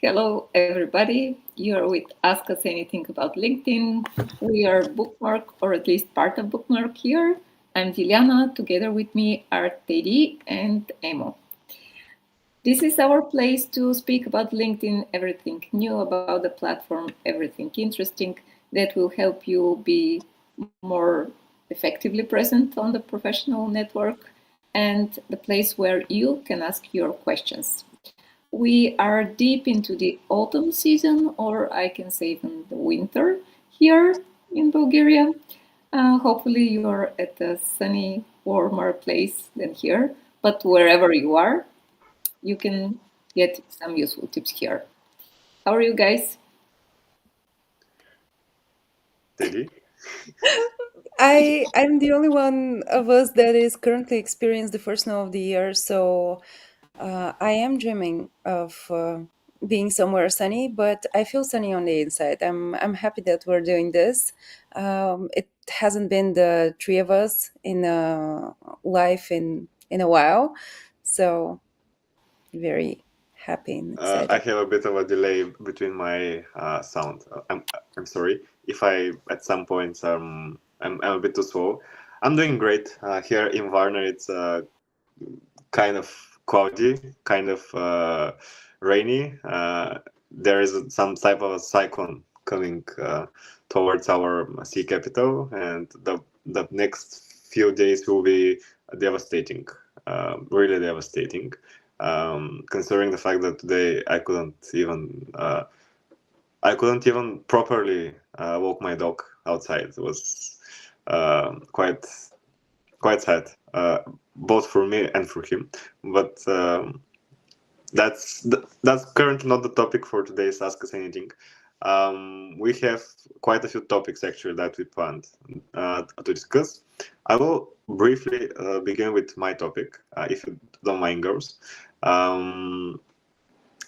Hello, everybody. You're with Ask Us Anything About LinkedIn. We are BookMark, or at least part of BookMark here. I'm Juliana. Together with me are Teddy and Emo. This is our place to speak about LinkedIn, everything new about the platform, everything interesting that will help you be more effectively present on the professional network and the place where you can ask your questions. We are deep into the autumn season, or I can say even the winter here in Bulgaria. Hopefully, you're at a sunny, warmer place than here, but wherever you are, you can get some useful tips here. How are you guys? Teddy? I'm the only one of us that is currently experiencing the first snow of the year, so I am dreaming of being somewhere sunny, but I feel sunny on the inside. I'm happy that we're doing this. It hasn't been the three of us in life in a while, so very happy and I excited. have a bit of a delay between my sound. I'm sorry if I at some points I'm a bit too slow. I'm doing great. Here in Varna, it's kind of cloudy, kind of rainy. There is some type of a cyclone coming towards our sea capital, and the next few days will be devastating, really devastating. Considering the fact that today I couldn't even properly walk my dog outside. It was quite sad, both for me and for him. But that's currently not the topic for today's Ask Us Anything. We have quite a few topics actually that we planned to discuss. I will briefly begin with my topic, if you don't mind, girls. Um,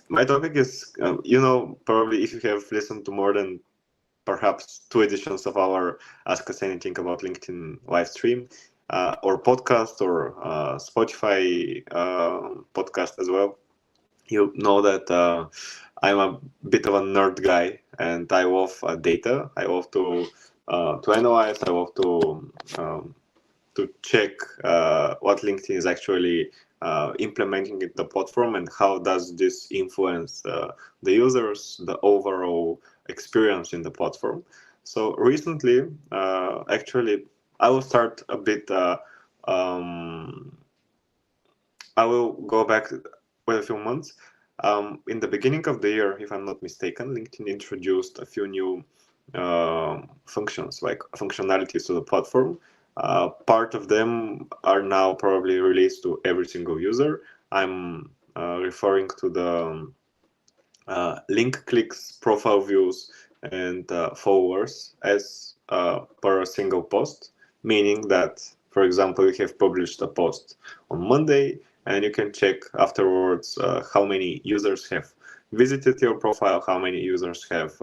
my topic is, probably if you have listened to more than perhaps two editions of our Ask Us Anything About LinkedIn live stream, or podcast, or Spotify podcast as well, you know that I'm a bit of a nerd guy, and I love data. I love to analyze. I love to check what LinkedIn is actually implementing in the platform, and how does this influence the users, the overall experience in the platform. So recently, actually, I will start a bit. Um, I will go back with a few months. In the beginning of the year, if I'm not mistaken, LinkedIn introduced a few new functions, like functionalities to the platform. Part of them are now probably released to every single user. I'm referring to the link clicks, profile views, and followers as per a single post, meaning that, for example, you have published a post on Monday, and you can check afterwards how many users have visited your profile, how many users have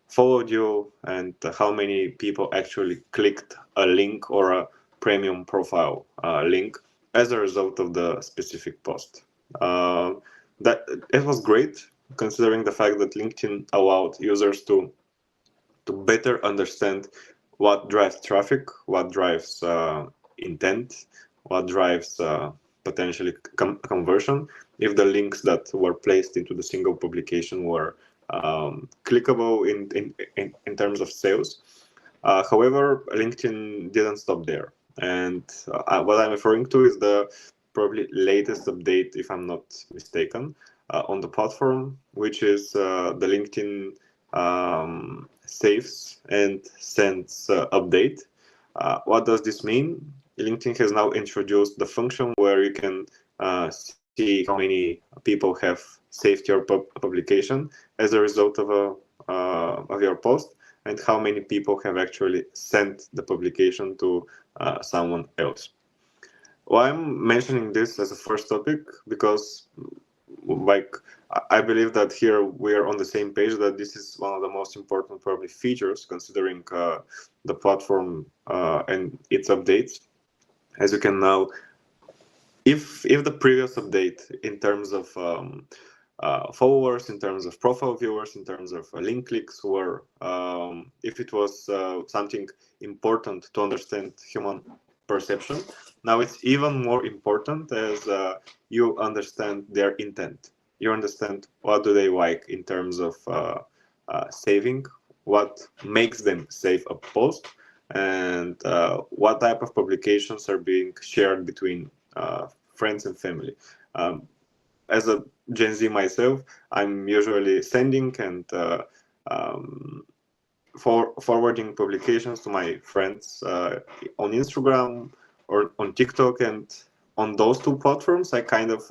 followed you, and how many people actually clicked a link or a premium profile link as a result of the specific post. Uh, that it was great, considering the fact that LinkedIn allowed users to better understand what drives traffic, what drives intent, what drives potentially conversion, if the links that were placed into the single publication were clickable in terms of sales. However, LinkedIn didn't stop there. And what I'm referring to is the probably latest update, if I'm not mistaken, on the platform, which is the LinkedIn saves and sends update. What does this mean? LinkedIn has now introduced the function where you can see how many people have saved your publication as a result of your post, and how many people have actually sent the publication to someone else. Well, I'm mentioning this as a first topic because, like, I believe that here we are on the same page, that this is one of the most important probably features, considering the platform and its updates. As you can now, if the previous update in terms of followers, in terms of profile viewers, in terms of link clicks, or if it was something important to understand human perception. Now it's even more important as you understand their intent. You understand what do they like in terms of saving, what makes them save a post, and what type of publications are being shared between friends and family. As a Gen Z myself, I'm usually sending and um, forwarding publications to my friends on Instagram or on TikTok, and on those two platforms, I kind of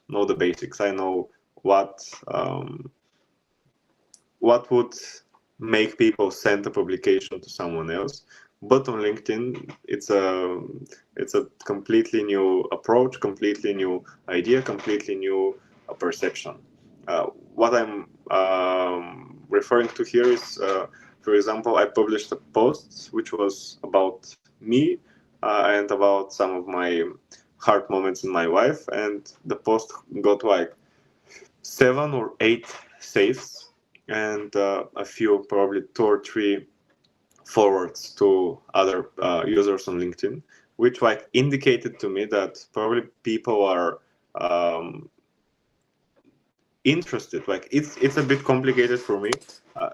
know the basics. I know what would make people send a publication to someone else. But on LinkedIn, it's a completely new approach, completely new idea, completely new perception. What I'm referring to here is, for example, I published a post which was about me and about some of my hard moments in my life, and the post got like 7 or 8 saves and a few, probably 2 or 3 forwards to other users on LinkedIn, which like indicated to me that probably people are interested. Like it's a bit complicated for me. Uh,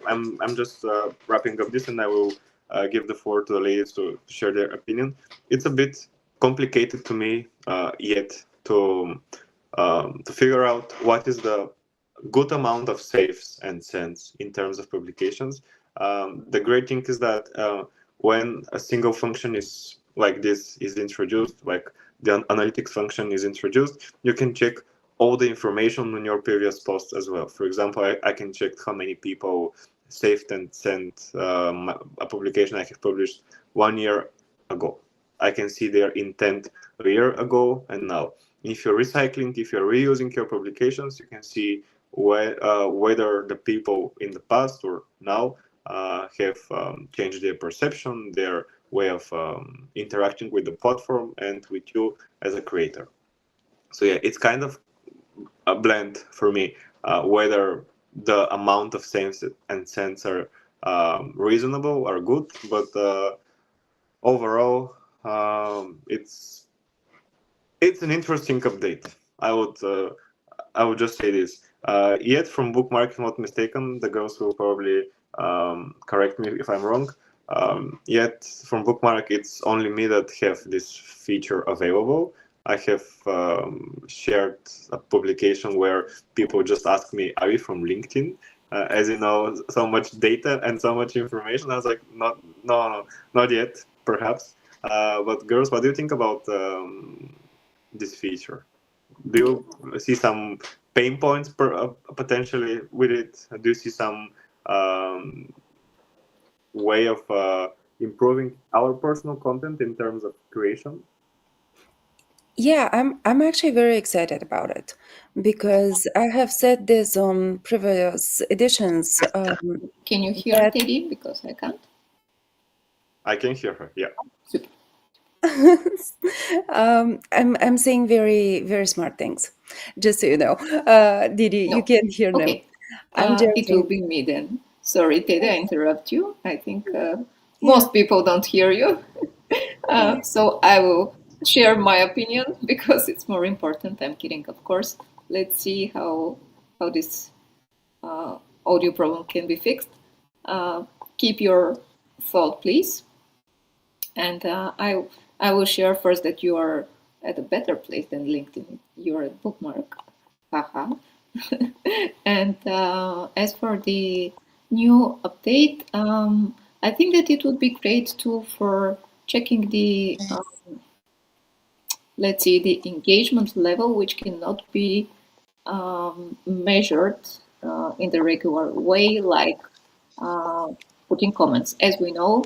I'm just wrapping up this, and I will give the floor to the ladies to share their opinion. It's a bit complicated to me yet to figure out what is the good amount of saves and sends in terms of publications. The great thing is that when a single function is like this is introduced, like the analytics function is introduced, you can check all the information on your previous posts as well. For example, I can check how many people saved and sent a publication I have published 1 year ago. I can see their intent a year ago and now. If you're recycling, if you're reusing your publications, you can see whether the people in the past or now have changed their perception, their way of interacting with the platform and with you as a creator. So yeah, it's kind of a blend for me, whether the amount of saves and sends are reasonable or good, but overall, it's an interesting update. I would just say this. Yet from BookMark, if I'm not mistaken, the girls will probably correct me if I'm wrong. Yet from BookMark, it's only me that have this feature available. I have shared a publication where people just ask me, "Are you from LinkedIn?" As you know, so much data and so much information. I was like, "Not, no, not yet, perhaps." But girls, what do you think about this feature? Do you see some pain points potentially with it? Do you see some um, way of improving our personal content in terms of creation? Yeah, I'm actually very excited about it because I have said this on previous editions Can you hear that Teddy? Because I can't. I can hear her. Yeah. Super. I'm saying very very smart things, just so you know. Didi, you No. can hear them. Okay. I'm It will joking. be me then. Sorry, Teddy, I interrupt you. I think most people don't hear you. So I will share my opinion because it's more important. I'm kidding, of course. Let's see how this audio problem can be fixed. Keep your thought, please. And I will share first that you are at a better place than LinkedIn. You are at BookMark. Haha. And as for the new update, I think that it would be great too for checking the let's see, the engagement level, which cannot be measured in the regular way, like putting comments. As we know,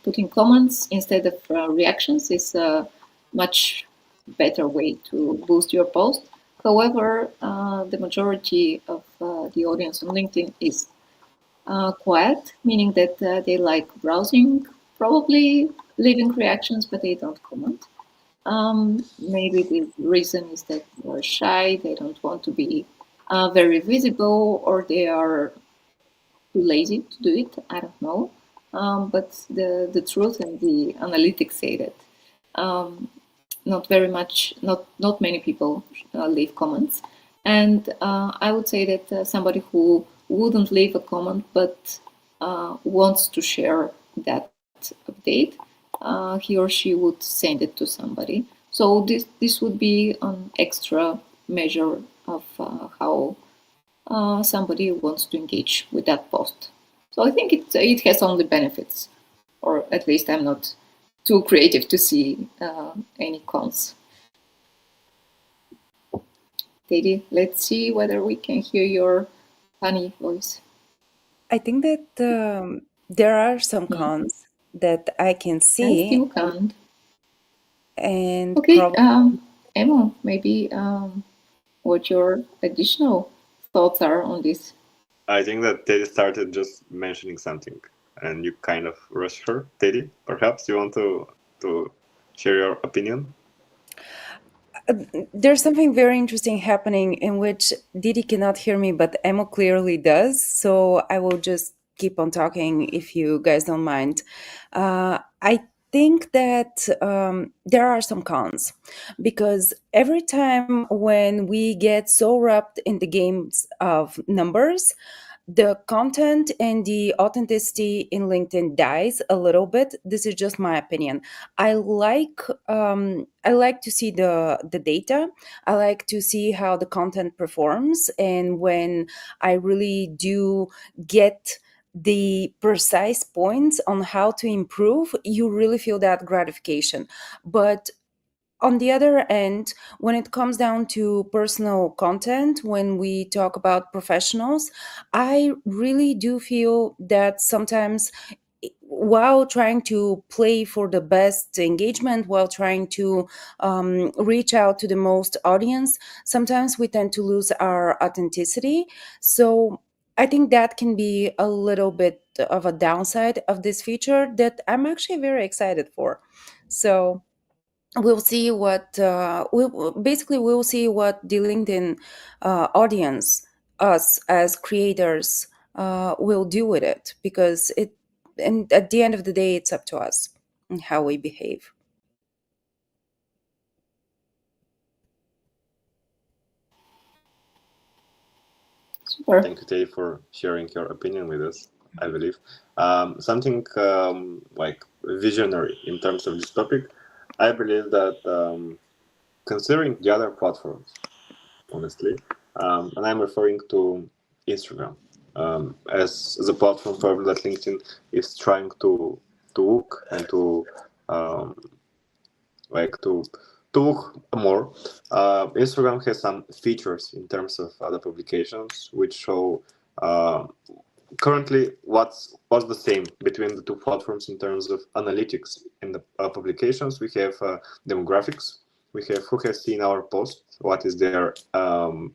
putting comments instead of reactions is a much better way to boost your post. However, the majority of the audience on LinkedIn is quiet, meaning that they like browsing, probably leaving reactions, but they don't comment. Maybe the reason is that they're shy, they don't want to be very visible, or they are too lazy to do it. I don't know. But the truth and the analytics say that not very much, not many people leave comments. And I would say that somebody who wouldn't leave a comment but wants to share that update, he or she would send it to somebody. So this would be an extra measure of how somebody wants to engage with that post. So I think it has only benefits, or at least I'm not too creative to see any cons. Teddy, let's see whether we can hear your funny voice. I think that there are some cons that I can I see, still can't. and Okay, probably Emma, maybe what your additional thoughts are on this. I think that Teddy started just mentioning something, and you kind of rushed her. Teddy, perhaps you want to share your opinion? there's something very interesting happening in which Didi cannot hear me, but Emo clearly does. So I will just keep on talking if you guys don't mind. I think that there are some cons because every time when we get so wrapped in the games of numbers, the content and the authenticity in LinkedIn dies a little bit. This is just my opinion. I like to see the data. I like to see how the content performs, and when I really do get the precise points on how to improve, you really feel that gratification. But on the other end, when it comes down to personal content, when we talk about professionals, I really do feel that sometimes while trying to play for the best engagement, while trying to reach out to the most audience, sometimes we tend to lose our authenticity. So I think that can be a little bit of a downside of this feature that I'm actually very excited for. So we'll see what we'll see what the LinkedIn audience, us as creators, will do with it, because it, and at the end of the day, it's up to us and how we behave. Super. Thank you, Teddy, for sharing your opinion with us. I believe something like visionary in terms of this topic. I believe that considering the other platforms, honestly, and I'm referring to Instagram as the platform probably that LinkedIn is trying to look and to um, like to look more. Instagram has some features in terms of other publications which show uh, currently what's the same between the two platforms in terms of analytics. In the publications, we have demographics. We have who has seen our post, what is their um,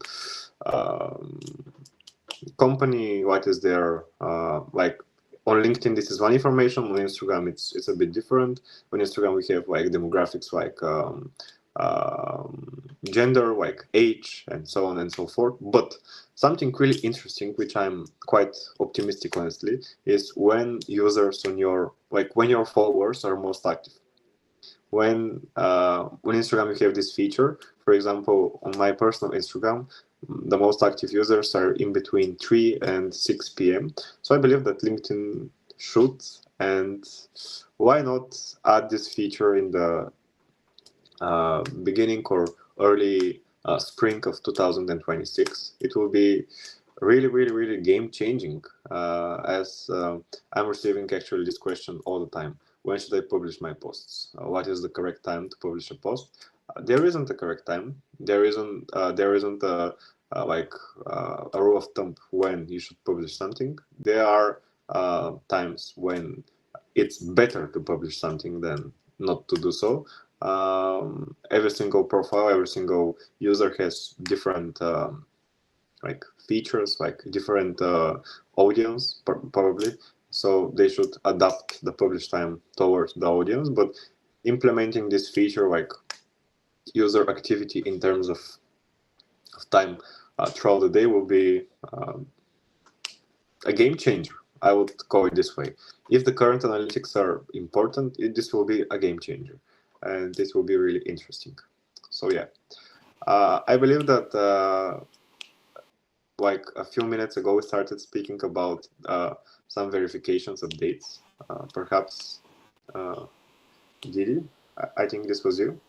company, what is their like on LinkedIn. This is one information. On Instagram, it's a bit different. On Instagram, we have like demographics, like gender, like age, and so on and so forth. But something really interesting, which I'm quite optimistic, honestly, is when users on your like when your followers are most active. When Instagram you have this feature, for example, on my personal Instagram, the most active users are in between 3 and 6 p.m. So I believe that LinkedIn should, and why not add this feature in the beginning or early spring of 2026. It will be really, really, really game changing. As I'm receiving actually this question all the time: when should I publish my posts? What is the correct time to publish a post? There isn't a correct time. There isn't a rule of thumb when you should publish something. There are times when it's better to publish something than not to do so. Every single profile, every single user has different like features, like different audience probably. So they should adapt the publish time towards the audience. But implementing this feature, like user activity in terms of time, throughout the day will be a game changer. I would call it this way. If the current analytics are important, this will be a game changer, and this will be really interesting. So yeah, I believe that like a few minutes ago we started speaking about some verifications updates. Perhaps Didi, I think this was you.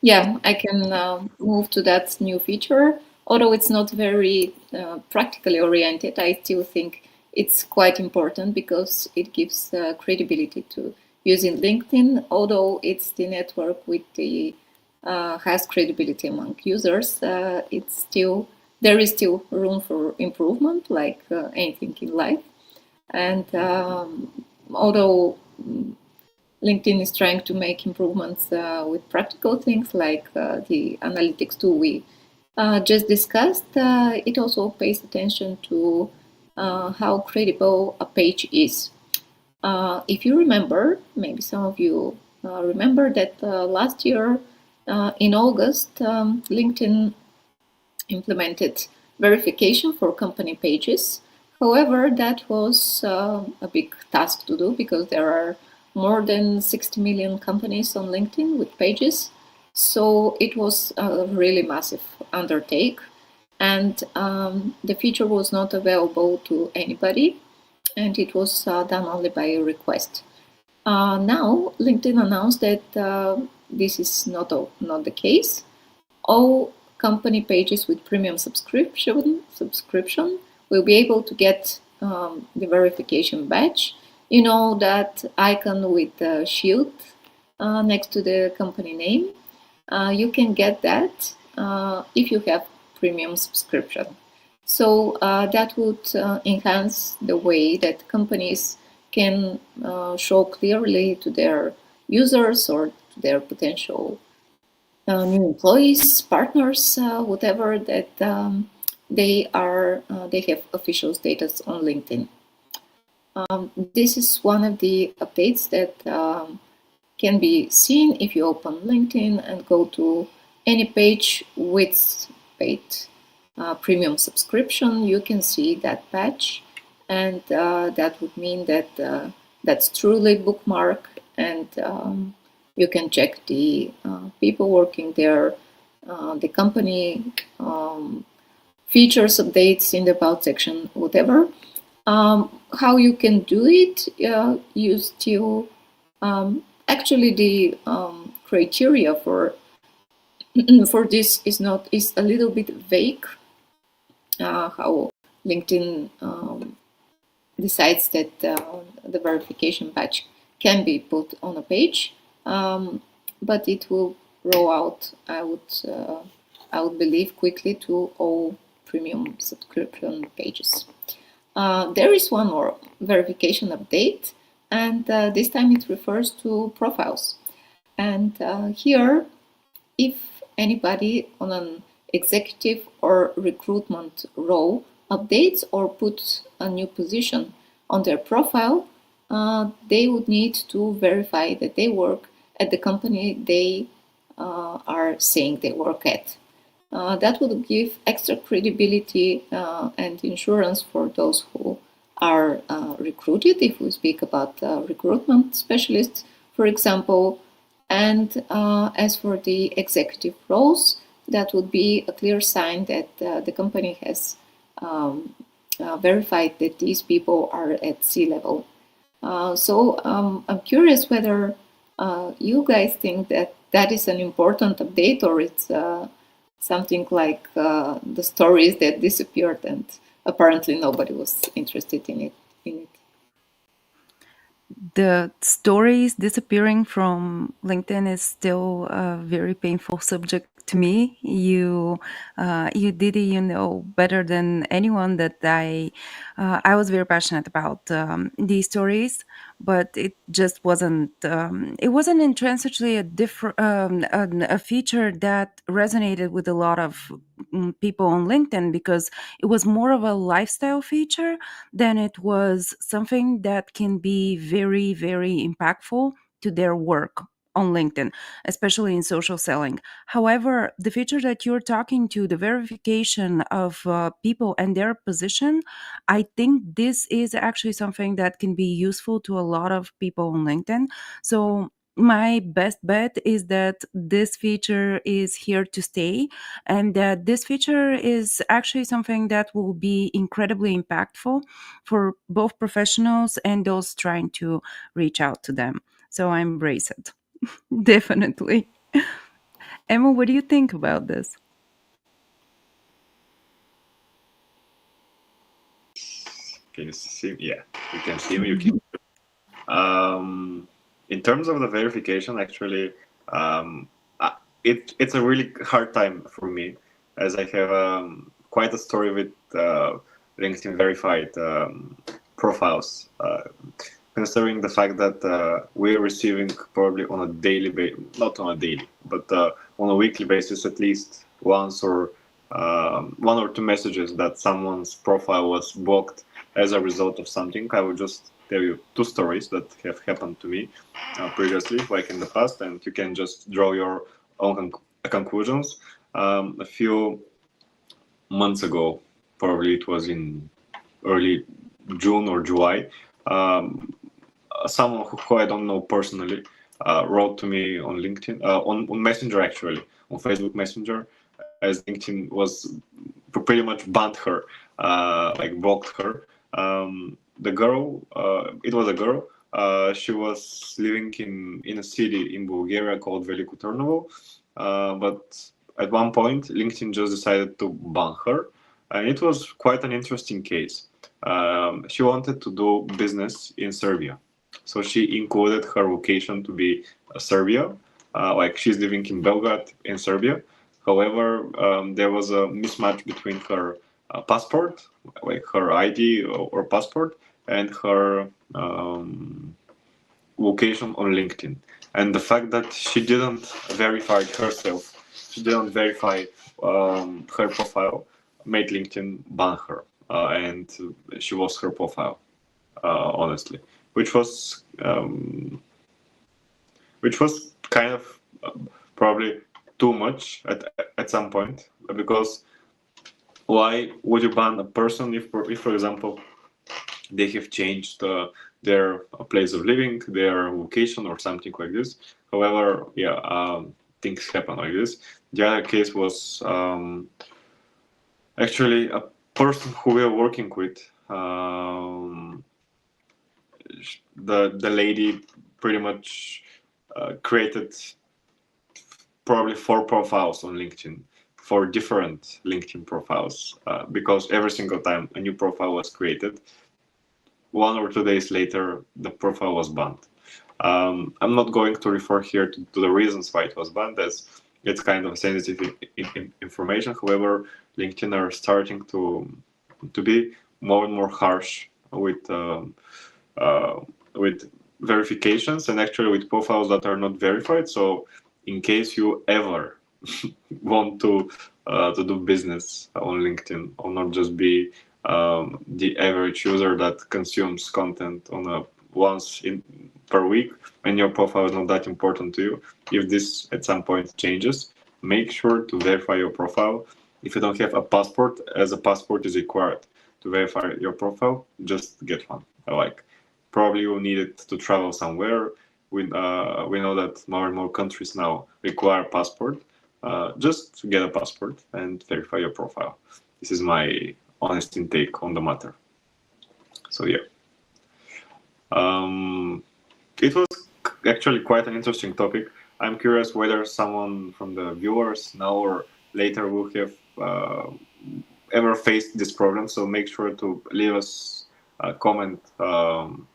Yeah, I can move to that new feature. Although it's not very practically oriented, I still think it's quite important because it gives credibility to using LinkedIn. Although it's the network with the has credibility among users, it's still there is still room for improvement, like anything in life. And although LinkedIn is trying to make improvements with practical things like the analytics tool we just discussed. It also pays attention to how credible a page is. If you remember, maybe some of you remember that last year in August, LinkedIn implemented verification for company pages. However, that was a big task to do because there are more than 60 million companies on LinkedIn with pages. So it was a really massive undertake. And the feature was not available to anybody, and it was done only by a request. Now, LinkedIn announced that this is not the case. All company pages with premium subscription will be able to get the verification badge. You know that icon with the shield next to the company name. You can get that if you have premium subscription. So that would enhance the way that companies can show clearly to their users or to their potential new employees, partners, whatever that they have official status on LinkedIn. This is one of the updates that can be seen if you open LinkedIn and go to any page with paid premium subscription. You can see that badge, and that would mean that that's truly BookMark, and you can check the people working there, the company features, updates in the about section, whatever. How you can do it? You still actually the criteria for for this is a little bit vague. How LinkedIn decides that the verification badge can be put on a page, but it will roll out. I would believe quickly to all premium subscription pages. There is one more verification update, and this time it refers to profiles. And here, if anybody on an executive or recruitment role updates or puts a new position on their profile, they would need to verify that they work at the company they are saying they work at. That would give extra credibility and insurance for those who are recruited, if we speak about recruitment specialists, for example. And as for the executive roles, that would be a clear sign that the company has verified that these people are at C-level. So I'm curious whether you guys think that that is an important update, or it's something like the stories that disappeared and apparently nobody was interested in it. The stories disappearing from LinkedIn is still a very painful subject to me. Didi, you know better than anyone that I was very passionate about these stories, but it just wasn't. It wasn't intrinsically a different a feature that resonated with a lot of people on LinkedIn, because it was more of a lifestyle feature than it was something that can be very, very impactful to their work on LinkedIn, especially in social selling. However, the feature that you're talking to, the verification of people and their position, I think this is actually something that can be useful to a lot of people on LinkedIn. So my best bet is that this feature is here to stay, and that this feature is actually something that will be incredibly impactful for both professionals and those trying to reach out to them. So I embrace it. Definitely. Emma, what do you think about this? Can you see? Yeah, you can see me. You can. In terms of the verification, actually, um, it's a really hard time for me, as I have quite a story with LinkedIn verified profiles. Considering the fact that we're receiving probably on a daily basis, not on a daily, but on a weekly basis at least once or one or two messages that someone's profile was blocked as a result of something. I will just tell you two stories that have happened to me previously, like in the past, and you can just draw your own conclusions. A few months ago, probably it was in early June or July, someone who I don't know personally wrote to me on LinkedIn, on Messenger actually, on Facebook Messenger, as LinkedIn was pretty much banned her, like blocked her. The girl, it was a girl. She was living in a city in Bulgaria called Veliko Turnovo, but at one point LinkedIn just decided to ban her, and it was quite an interesting case. She wanted to do business in Serbia, so she included her location to be Serbia, like she's living in Belgrade in Serbia. However, there was a mismatch between her passport, like her ID or passport, and her location on LinkedIn. And the fact that she didn't verify herself, she didn't verify her profile, made LinkedIn ban her, and she lost her profile. Honestly, which was um, which was kind of probably too much at some point, because why would you ban a person if for example they have changed their place of living, their location, or something like this. However, yeah, things happen like this. The other case was actually a person who we are working with. The lady pretty much created probably 4 profiles on LinkedIn, 4 different LinkedIn profiles, because every single time a new profile was created, 1 or 2 days later, the profile was banned. I'm not going to refer here to the reasons why it was banned, as it's kind of sensitive information. However, LinkedIn are starting to be more and more harsh uh, with verifications, and actually with profiles that are not verified. So, in case you ever want to do business on LinkedIn, or not just be the average user that consumes content on a once in per week, and your profile is not that important to you. If this at some point changes, make sure to verify your profile. If you don't have a passport, as a passport is required to verify your profile, just get one. Like, probably you need it to travel somewhere. We know that more and more countries now require passport. Just get a passport and verify your profile. This is my honest intake on the matter. So yeah, it was actually quite an interesting topic. I'm curious whether someone from the viewers now or later will have ever faced this problem. So make sure to leave us a comment down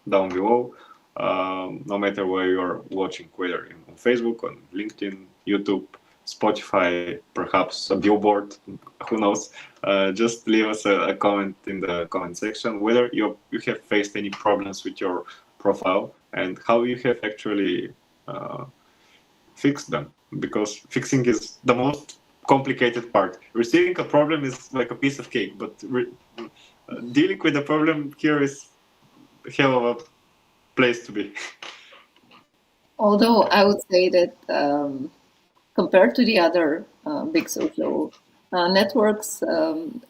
below. No matter where you're watching, whether on Facebook, on LinkedIn, YouTube, Spotify, perhaps a billboard, who knows. Just leave us a comment in the comment section whether you have faced any problems with your profile and how you have actually fixed them. Because fixing is the most complicated part. Receiving a problem is like a piece of cake, but dealing with the problem here is a hell of a place to be. Although I would say that compared to the other big social networks,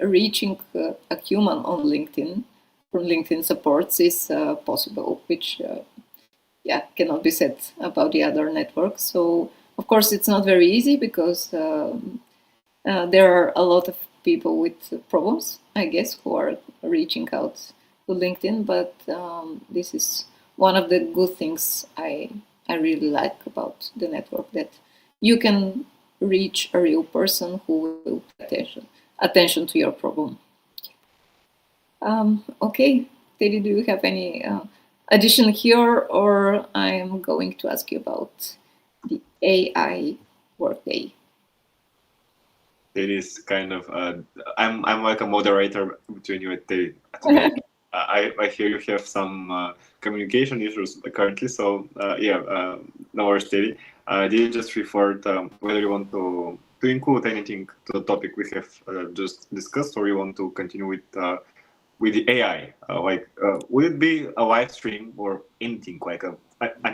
reaching a human on LinkedIn from LinkedIn supports is possible, which yeah cannot be said about the other networks. So of course it's not very easy because there are a lot of people with problems, I guess, who are reaching out to LinkedIn. But this is one of the good things I really like about the network, that you can reach a real person who will pay attention to your problem. Okay, Teddy, do you have any addition here, or I am going to ask you about the AI workday? It is kind of I'm like a moderator between you and today. I hear you have some communication issues currently, so yeah, no worries, Teddy. Did you just referred whether you want to include anything to the topic we have just discussed, or you want to continue with the AI? Will it be a live stream or anything like an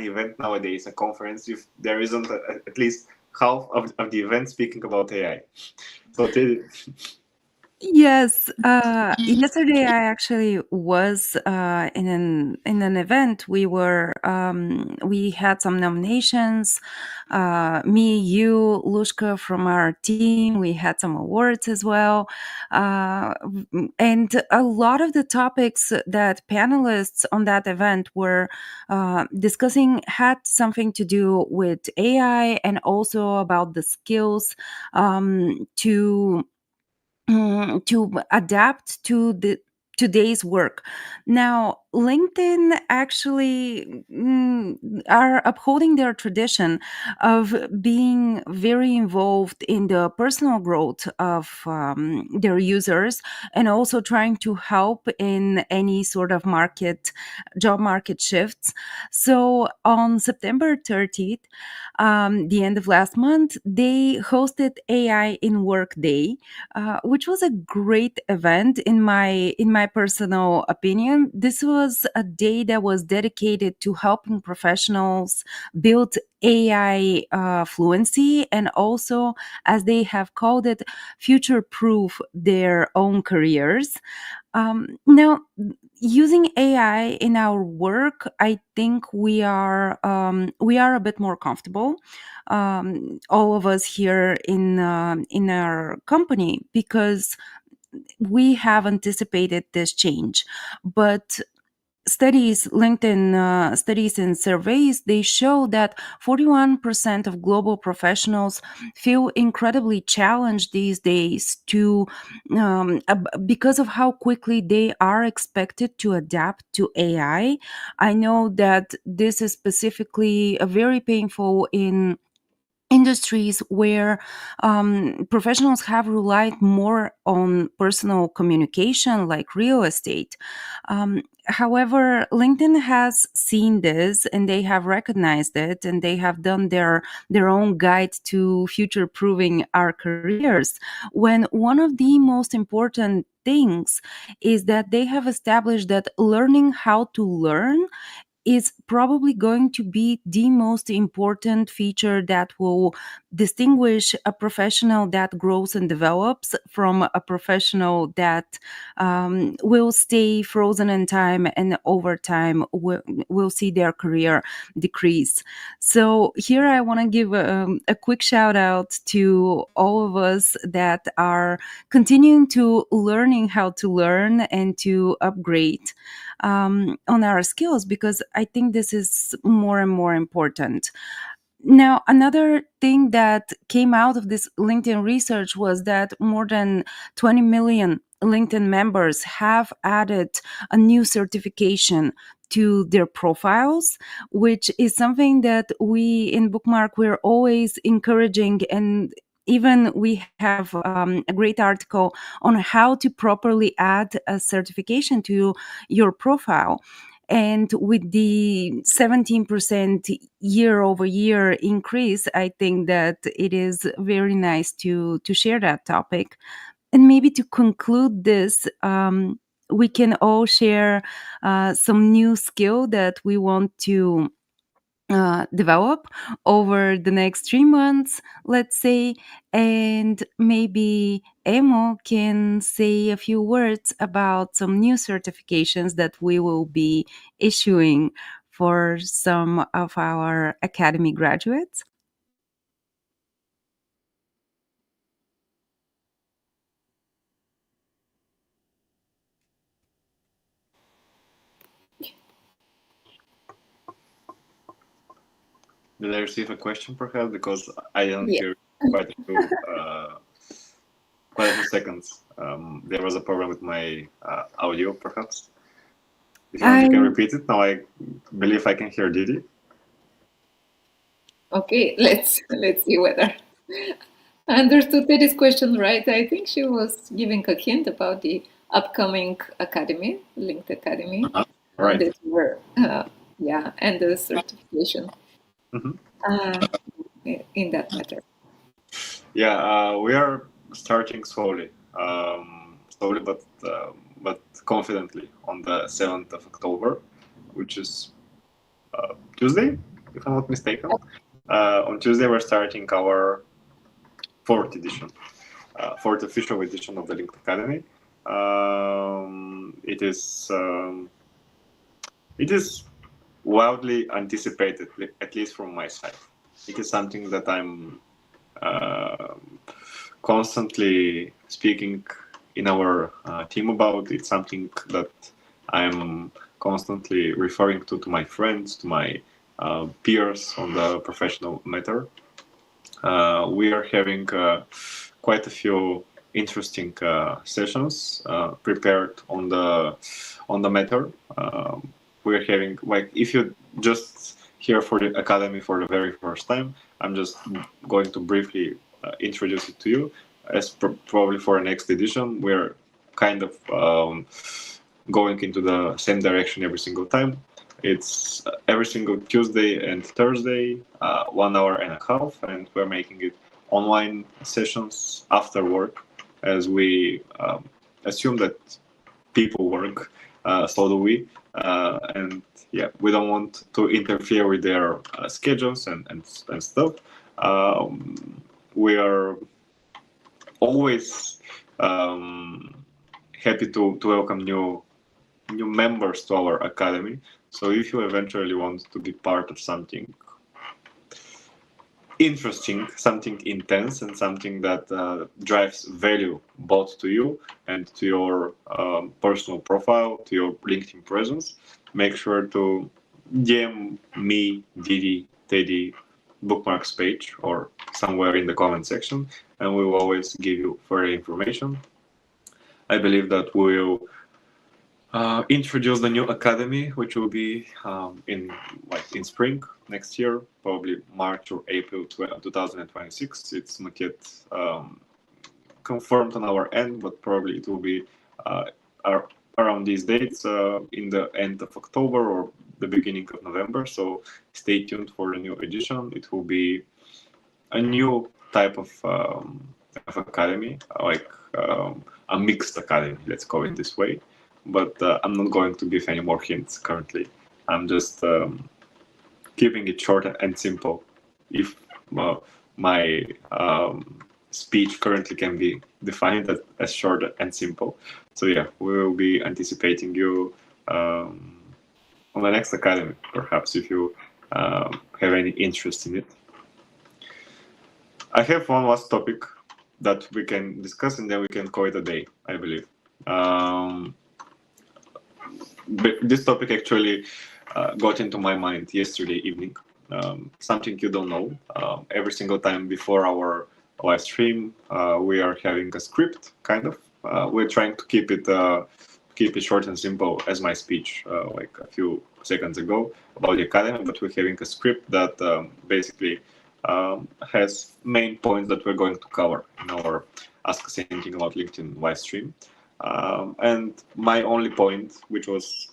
event nowadays, a conference, if there isn't at least half of the event speaking about AI? So, Teddy, Yes, yesterday I actually was in an event. We had some nominations. Me, you, Lushka from our team. We had some awards as well, uh, and a lot of the topics that panelists on that event were discussing had something to do with AI and also about the skills to adapt to the today's work. Now, LinkedIn actually are upholding their tradition of being very involved in the personal growth of their users, and also trying to help in any sort of job market shifts. So on September 30th, the end of last month, they hosted AI in Work Day, which was a great event in my personal opinion. This was a day that was dedicated to helping professionals build AI fluency, and also, as they have called it, future proof their own careers. Now, using AI in our work, I think we are a bit more comfortable, all of us here in our company, because we have anticipated this change. But LinkedIn studies and surveys, they show that 41% of global professionals feel incredibly challenged these days because of how quickly they are expected to adapt to AI. I know that this is specifically very painful in industries where professionals have relied more on personal communication, like real estate. However, LinkedIn has seen this, and they have recognized it, and they have done their own guide to future proving our careers, when one of the most important things is that they have established that learning how to learn is probably going to be the most important feature that will distinguish a professional that grows and develops from a professional that will stay frozen in time, and over time will see their career decrease. So here I want to give a quick shout out to all of us that are continuing to learning how to learn and to upgrade on our skills, because I think this is more and more important. Now, another thing that came out of this LinkedIn research was that more than 20 million LinkedIn members have added a new certification to their profiles, which is something that we in BookMark we're always encouraging. And even we have a great article on how to properly add a certification to your profile. And with the 17% year over year increase, I think that it is very nice to share that topic. And maybe to conclude this, we can all share some new skill that we want to develop over the next 3 months, let's say. And maybe Emo can say a few words about some new certifications that we will be issuing for some of our academy graduates. Did I receive a question, perhaps? Because I didn't Yeah. hear quite a few, quite a few seconds. There was a problem with my audio, perhaps. If you want, I you can repeat it. Now I believe I can hear Didi. Okay, let's see whether I understood Teddy's question right. I think she was giving a hint about the upcoming academy, linked academy, Right. that were yeah, and the certification Mm-hmm. uh, in that matter. Yeah, we are starting slowly, slowly but confidently on the 7th of October, which is Tuesday, if I'm not mistaken. On Tuesday, we're starting our fourth edition, fourth official edition of the Linked Academy. It is wildly anticipated, at least from my side. It is something that I'm uh, constantly speaking in our team about. It's something that I'm constantly referring to my friends, to my peers on the professional matter. We are having quite a few interesting sessions prepared on the matter. We're having, like, if you just here for the academy for the very first time, I'm just going to briefly introduce it to you. As probably for the next edition, we're kind of going into the same direction every single time. It's every single Tuesday and Thursday, 1 hour and a half, and we're making it online sessions after work, as we assume that people work, so do we, and yeah, we don't want to interfere with their schedules and stuff. We are always happy to welcome new members to our academy. So if you eventually want to be part of something interesting, something intense, and something that drives value both to you and to your personal profile, to your LinkedIn presence, make sure to DM me, Didi, Teddy, bookmarks page, or somewhere in the comment section, and we will always give you further information. I believe that we will introduce the new academy, which will be in spring next year, probably March or April 2026. It's not yet confirmed on our end, but probably it will be uh, around these dates, in the end of October or the beginning of November. So stay tuned for the new edition. It will be a new type of academy, like a mixed academy, let's call it this way. But I'm not going to give any more hints currently. I'm just keeping it short and simple. If my speech currently can be defined as short and simple. So yeah, we will be anticipating you on the next academy, perhaps if you have any interest in it. I have one last topic that we can discuss, and then we can call it a day, I believe. But this topic actually got into my mind yesterday evening. Something you don't know. Every single time before our live stream, we are having a script, kind of. We're trying to keep it short and simple, as my speech like a few seconds ago about the academy. But we're having a script that basically has main points that we're going to cover in our Ask Us Anything About LinkedIn live stream. And my only point, which was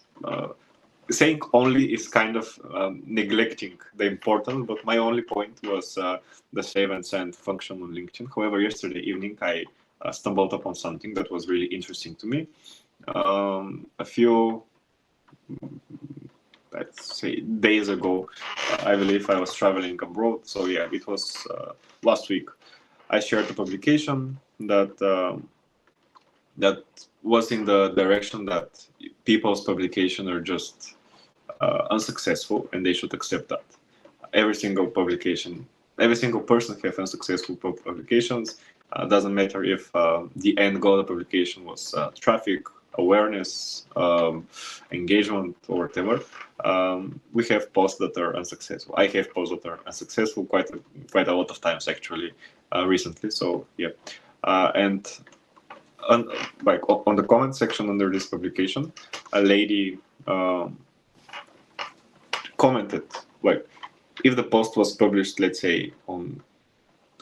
saying only is kind of neglecting the importance, but my only point was the save and send function on LinkedIn. However, yesterday evening I stumbled upon something that was really interesting to me. A few let's say days ago. I believe I was traveling abroad, so yeah, it was last week. I shared a publication that was in the direction that people's publication are just unsuccessful, and they should accept that. Every single publication, every single person have unsuccessful publications. Doesn't matter if the end goal of the publication was traffic, awareness, engagement, or whatever. We have posts that are unsuccessful. I have posts that are unsuccessful quite a lot of times actually recently. So yeah, and like on the comment section under this publication, a lady commented like, if the post was published, let's say on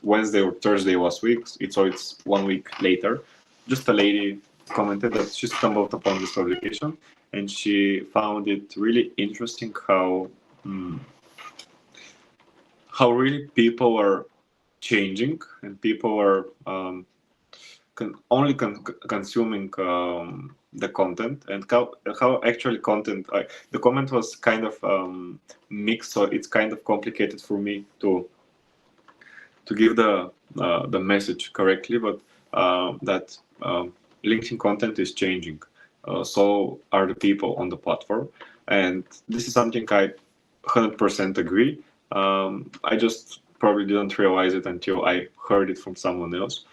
Wednesday or Thursday last week, it's 1 week later, just a lady commented that she stumbled upon this publication and she found it really interesting how really people are changing and people are only consuming the content, and how actually content. The comment was kind of mixed, so it's kind of complicated for me to give the message correctly, but that LinkedIn content is changing. So are the people on the platform, and this is something I 100% agree. I just probably didn't realize it until I heard it from someone else.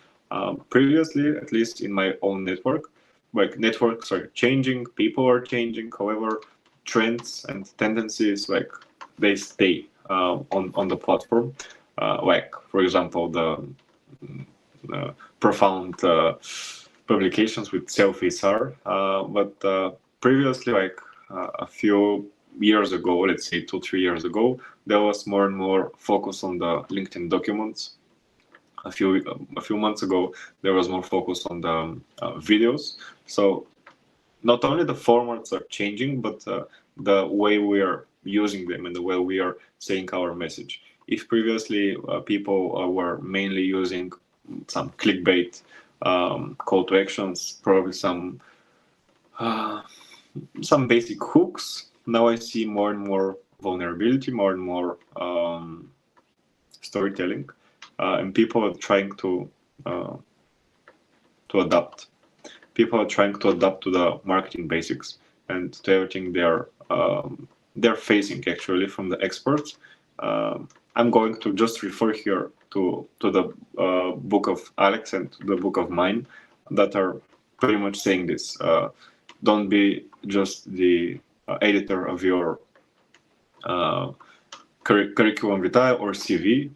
Previously, at least in my own network, like networks are changing, people are changing. However, trends and tendencies, like, they stay on the platform. Like, for example, the profound publications with selfies are. But previously, like a few years ago, let's say 2-3 years ago, there was more and more focus on the LinkedIn documents. A few months ago, there was more focus on the videos. So not only the formats are changing, but the way we are using them and the way we are saying our message. If previously people were mainly using some clickbait call to actions, probably some basic hooks, now I see more and more vulnerability, more and more storytelling, and people are trying to adapt. People are trying to adapt to the marketing basics and to everything they're facing actually from the experts. I'm going to just refer here to the book of Alex and to the book of mine that are pretty much saying this. Don't be just the editor of your curriculum vitae or CV,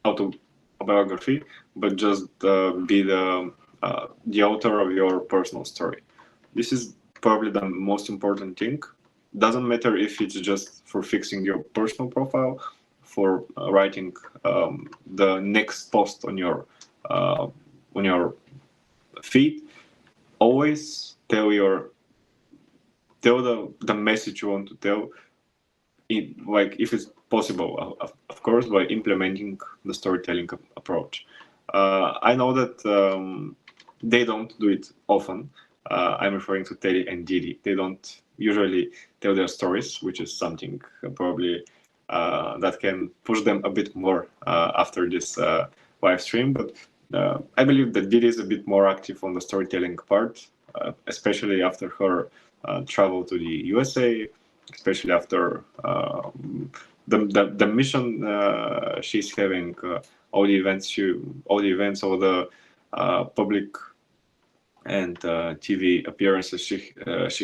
autobiography, but just be the author of your personal story. This is probably the most important thing. Doesn't matter if it's just for fixing your personal profile, for writing the next post on your feed. Always tell the message you want to tell. Like, if it's possible, of course, by implementing the storytelling approach. I know that they don't do it often. I'm referring to Teddy and Didi. They don't usually tell their stories, which is something probably that can push them a bit more after this live stream. But I believe that Didi is a bit more active on the storytelling part, especially after her travel to the USA, especially after the mission she's having, all the events, all the public and TV appearances she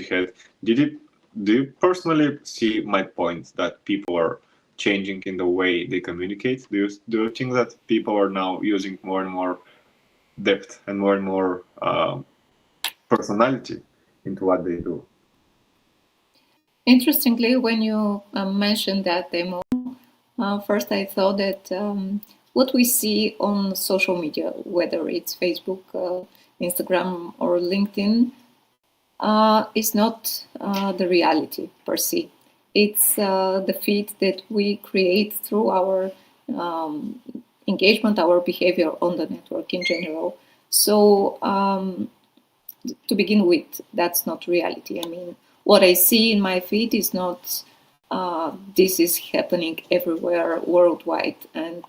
had. Do you personally see my point that people are changing in the way they communicate? Do you think that people are now using more and more depth and more personality into what they do? Interestingly, when you mentioned that demo, first I thought that what we see on social media, whether it's Facebook, Instagram, or LinkedIn, is not the reality per se. It's the feed that we create through our engagement, our behavior on the network in general. So to begin with, that's not reality. I mean, what I see in my feed is not this is happening everywhere worldwide, and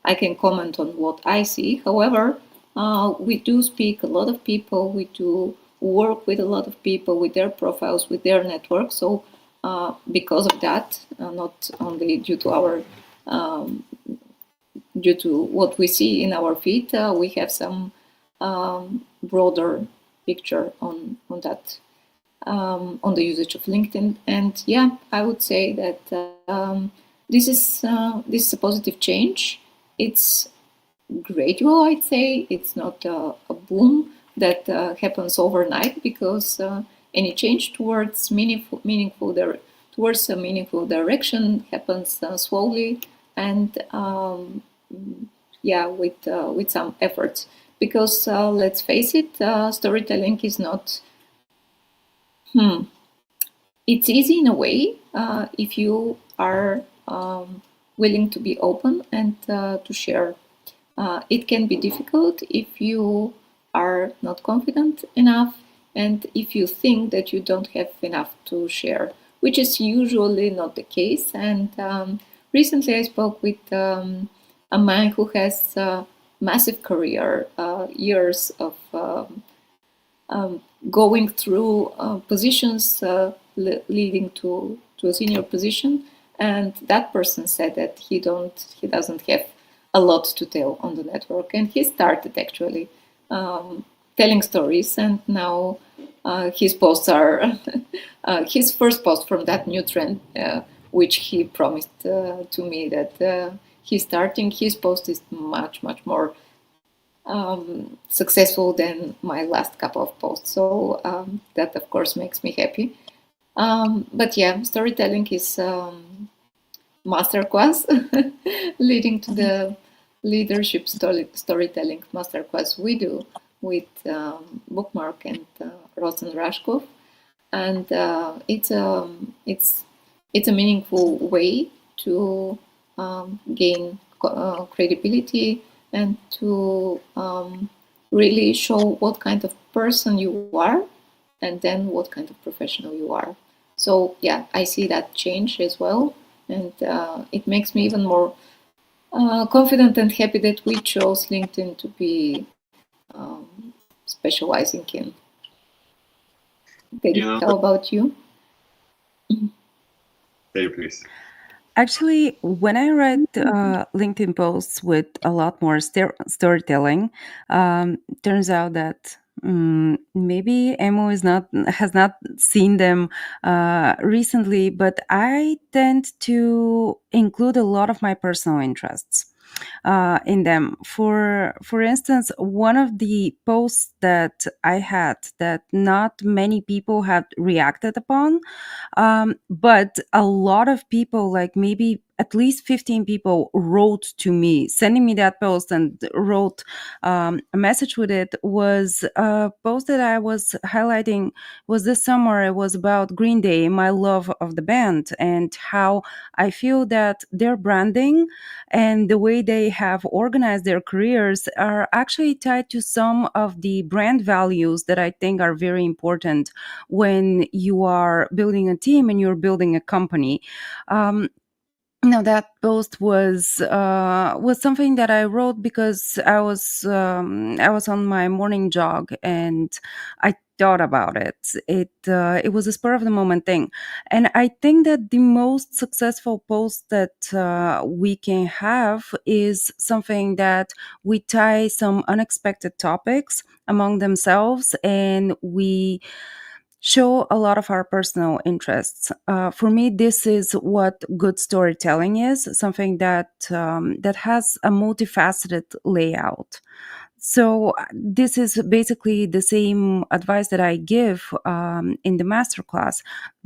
I can comment on what I see. However, we do speak a lot of people, we do work with a lot of people with their profiles, with their network. So because of that, not only due to what we see in our feed, we have some broader picture on that, on the usage of LinkedIn. And yeah, I would say that this is a positive change. It's gradual, I'd say. It's not a boom that happens overnight, because any change towards towards a meaningful direction happens slowly, and yeah, with some efforts. Because let's face it, storytelling is not. It's easy in a way if you are willing to be open and to share. It can be difficult if you are not confident enough, and if you think that you don't have enough to share, which is usually not the case. And recently I spoke with a man who has a massive career, years of going through positions leading to a senior position, and that person said that he doesn't have a lot to tell on the network, and he started actually telling stories, and now his posts are his first post from that new trend, which he promised to me that he's starting. His post is much more successful than my last couple of posts. So that, of course, makes me happy. But yeah, storytelling is masterclass, leading to the leadership storytelling masterclass we do with BookMark and Rosen Rashkov, and it's a meaningful way to gain credibility and to really show what kind of person you are, and then what kind of professional you are. So yeah, I see that change as well, and it makes me even more confident and happy that we chose LinkedIn to be specializing in. Teddy, You know, how about you? say please. Actually, when I write LinkedIn posts with a lot more storytelling, turns out that maybe Emo is not has not seen them recently, but I tend to include a lot of my personal interests in them. For instance, one of the posts that I had that not many people had reacted upon, but a lot of people, like maybe at least 15 people, wrote to me, sending me that post and wrote a message with it, was a post that I was highlighting. Was this summer, it was about Green Day, my love of the band, and how I feel that their branding and the way they have organized their careers are actually tied to some of the brand values that I think are very important when you are building a team and you're building a company. Now that post was something that I wrote because I was on my morning jog and I thought about it. It was a spur of the moment thing, and I think that the most successful post that we can have is something that we tie some unexpected topics among themselves, and we show a lot of our personal interests. For me, this is what good storytelling is: something that has a multifaceted layout. So this is basically the same advice that I give in the masterclass.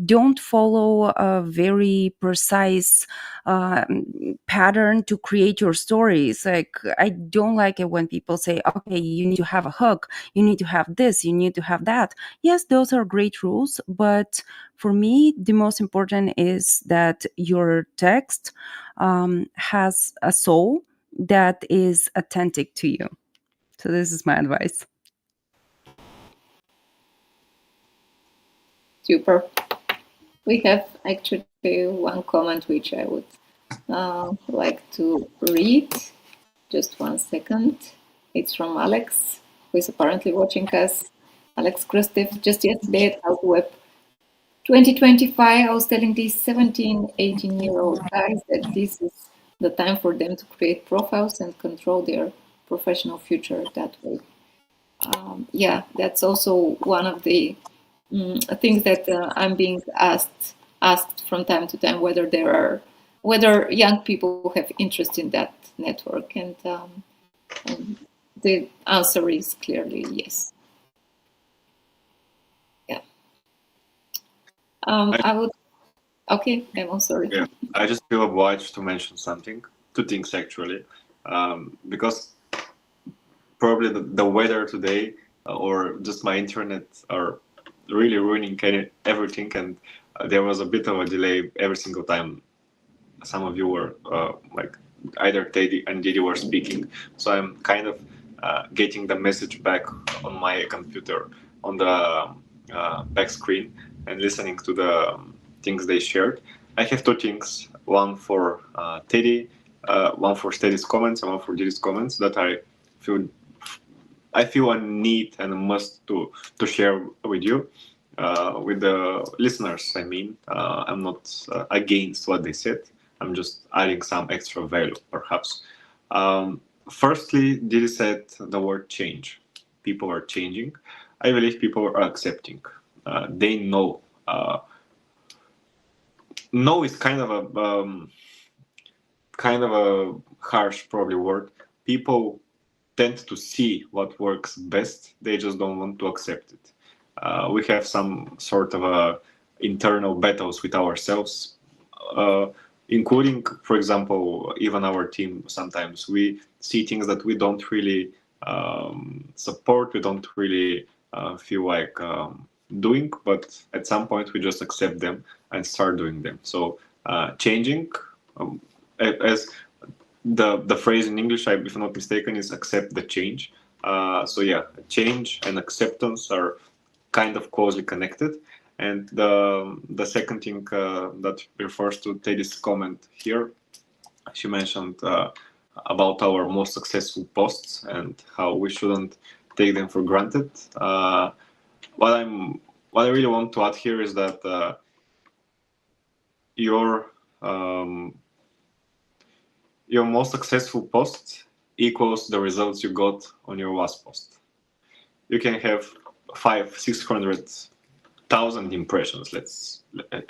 Don't follow a very precise pattern to create your stories. Like, I don't like it when people say, okay, you need to have a hook, you need to have this, you need to have that. Yes, those are great rules, but for me, the most important is that your text has a soul that is authentic to you. So this is my advice. Super. We have actually one comment which I would like to read. Just 1 second. It's from Alex, who is apparently watching us. Alex Kristev, just yesterday at Web 2025, I was telling these 17, 18-year-old guys that this is the time for them to create profiles and control their professional future that way. Yeah, that's also one of the things that I'm being asked from time to time whether young people have interest in that network, and the answer is clearly yes. Yeah. I would. Okay, I'm sorry. Yeah, I just feel obliged to mention something, two things actually, because probably the weather today or just my internet are really ruining everything, and there was a bit of a delay every single time some of you were like either Teddy and Didi were speaking. So I'm kind of getting the message back on my computer on the back screen and listening to the things they shared. I have two things: one for Teddy, one for Teddy's comments, and one for Didi's comments that feel I feel a need and a must to share with you, with the listeners. I mean, I'm not against what they said. I'm just adding some extra value, perhaps. Firstly, Didi said the word change. People are changing. I believe people are accepting. They know. Know is kind of a harsh, probably word. People tend to see what works best. They just don't want to accept it. We have some sort of internal battles with ourselves, including, for example, even our team. Sometimes we see things that we don't really support. We don't really feel like doing, but at some point we just accept them and start doing them. So changing, as the phrase in English, if I'm not mistaken, is accept the change. So yeah, change and acceptance are kind of closely connected. And the second thing that refers to Teddy's comment here, she mentioned about our most successful posts and how we shouldn't take them for granted. What I really want to add here is that your most successful post equals the results you got on your last post. You can have 500,000-600,000 impressions. Let's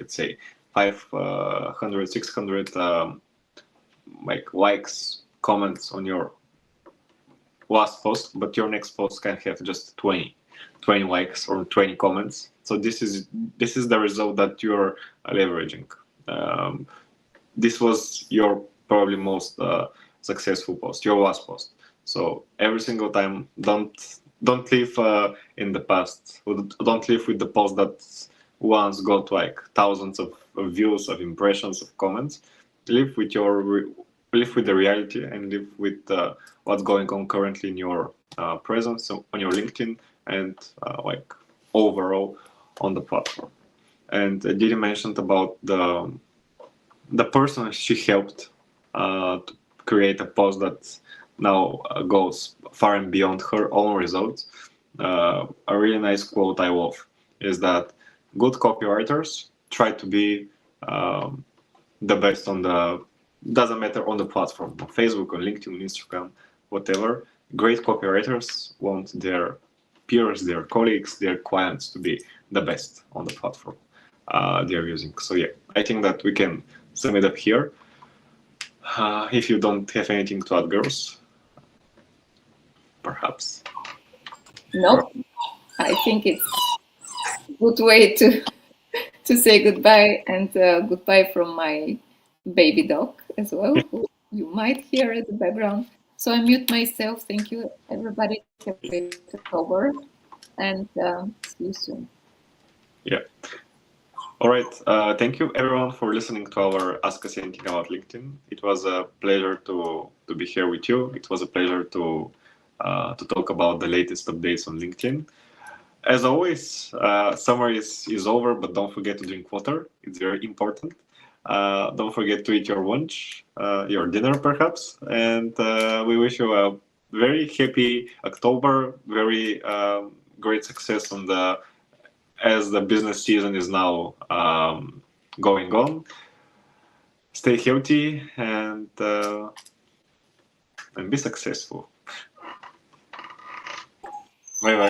say 500, 600 like likes, comments on your last post, but your next post can have just 20 likes or 20 comments. So this is the result that you're leveraging. This was your probably most successful post, your last post. So every single time, don't live in the past. Don't live with the post that once got like thousands of views, of impressions, of comments. Live with the reality and live with what's going on currently in your presence on your LinkedIn and like overall on the platform. And Didi mentioned about the person she helped to create a post that now goes far and beyond her own results. A really nice quote I love is that good copywriters try to be the best doesn't matter on the platform, on Facebook, on LinkedIn, on Instagram, whatever. Great copywriters want their peers, their colleagues, their clients to be the best on the platform they're using. So yeah, I think that we can sum it up here. If you don't have anything to add, girls, perhaps. Nope. I think it's a good way to say goodbye, and goodbye from my baby dog as well, who you might hear in the background. So I mute myself. Thank you, everybody. Have a great October, and see you soon. Yeah. All right. Thank you, everyone, for listening to our Ask Us Anything About LinkedIn. It was a pleasure to be here with you. It was a pleasure to talk about the latest updates on LinkedIn. As always, summer is over, but don't forget to drink water. It's very important. Don't forget to eat your lunch, your dinner perhaps, and we wish you a very happy October, very great success on the as the business season is now going on. Stay healthy and be successful. Bye bye.